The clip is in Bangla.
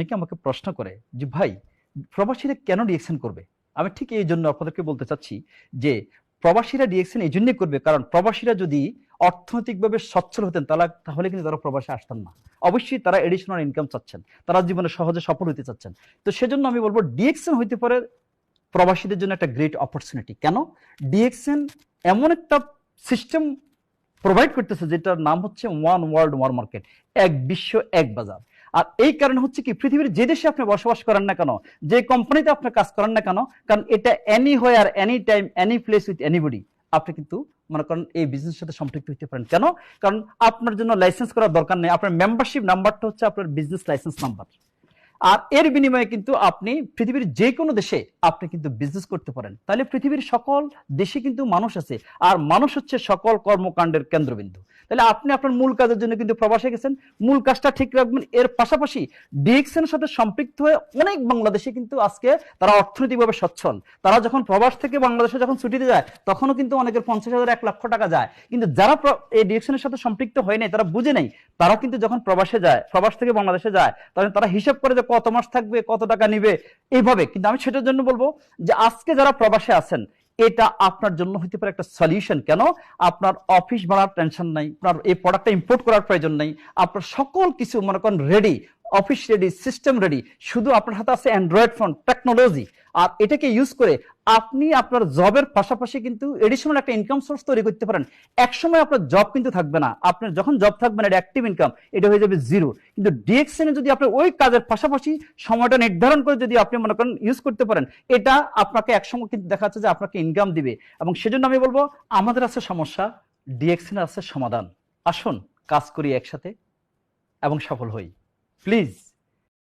অনেকে আমাকে প্রশ্ন করে যে ভাই, প্রবাসীরা কেন ডিএক্সএন করবে? আমি ঠিক এই জন্য আপনাদেরকে বলতে চাচ্ছি যে প্রবাসীরা ডিএক্সএন এই জন্যই করবে, কারণ প্রবাসীরা যদি অর্থনৈতিকভাবে সচ্ছল হতেন তাহলে কিন্তু তারা প্রবাসে আসতেন না। অবশ্যই তারা এডিশনাল ইনকাম চাচ্ছেন, তারা জীবনে সহজে সফল হতে চাচ্ছেন। তো সেজন্য আমি বলবো ডিএক্সএন হইতে পারে প্রবাসীদের জন্য একটা গ্রেট অপরচুনিটি। কেন? ডিএক্সএন এমন একটা সিস্টেম প্রোভাইড করতেছে যেটার নাম হচ্ছে ওয়ান ওয়ার্ল্ড ওয়ান মার্কেট, এক বিশ্ব এক বাজার। আর এই কারণে হচ্ছে কি, পৃথিবীর যে দেশে আপনি বসবাস করেন না কেন, যে কোম্পানিতে আপনি কাজ করেন না কেন, কারণ এটা any where any time any place with anybody, আপনি কিন্তু মনে করেন এই বিজনেসের সাথে সম্পৃক্ত হতে পারেন। কেন? কারণ আপনার জন্য লাইসেন্স করার দরকার নেই, আপনার মেম্বারশিপ নাম্বারটা হচ্ছে আপনার বিজনেস লাইসেন্স নাম্বার। আর এর বিনিময়ে কিন্তু আপনি পৃথিবীর যে কোনো দেশে আপনি কিন্তু বিজনেস করতে পারেন। তাহলে পৃথিবীর সকল দেশে কিন্তু মানুষ আছে, আর মানুষ হচ্ছে সকল কর্মকাণ্ডের কেন্দ্রবিন্দু। তাহলে আপনি আপনার মূল কাজের জন্য কিন্তু প্রবাসে গেছেন, মূল কাজটা ঠিক রাখবেন। এর পাশাপাশি ডিএক্সএন এর সাথে সম্পৃক্ত হয়ে অনেক বাংলাদেশি কিন্তু আজকে তারা অর্থনৈতিকভাবে সচ্ছল। তারা যখন প্রবাস থেকে বাংলাদেশে যখন ছুটিতে যায়, তখনও কিন্তু অনেকের 50,000 1 লাখ টাকা যায়। কিন্তু যারা এই ডিএক্সএন এর সাথে সম্পৃক্ত হয় নাই, তারা বুঝে নাই, তারা কিন্তু যখন প্রবাসে যায়, প্রবাস থেকে বাংলাদেশে যায়, তখন তারা হিসাব করে যে কত মাস থাকবে, কত টাকা নিবে, এইভাবে। কিন্তু আমি সেটার জন্য বলবো যে আজকে যারা প্রবাসে আছেন, এটা আপনার জন্য হতে পারে একটা সলিউশন। কেন? আপনার অফিস ভাড়ার টেনশন নাই, আপনার এই প্রোডাক্টটা ইম্পোর্ট করার প্রয়োজন নাই, আপনার সকল কিছু মনে করেন ready, office ready, system ready. শুধু আপনার হাতে আছে অ্যান্ড্রয়েড ফোন টেকনোলজি, আর এটাকে ইউজ করে আপনি আপনার জবের পাশাপাশি কিন্তু এডিশনাল একটা ইনকাম সোর্স তৈরি করতে পারেন। একসময় আপনার জব কিন্তু থাকবে না, আপনার যখন জব থাকবে না, এটা অ্যাক্টিভ ইনকাম, এটা হয়ে যাবে জিরো। কিন্তু ডিএক্সএন এ যদি আপনি ওই কাজের পাশাপাশি সময়টা নির্ধারণ করে যদি আপনি মনে করেন ইউজ করতে পারেন, এটা আপনাকে একসময় কিন্তু দেখা যাচ্ছে যে আপনাকে ইনকাম দিবে। এবং সেজন্য আমি বলবো, আমাদের আছে সমস্যা, ডিএক্সএন আছে সমাধান। আসুন কাজ করি একসাথে এবং সফল হই, প্লিজ।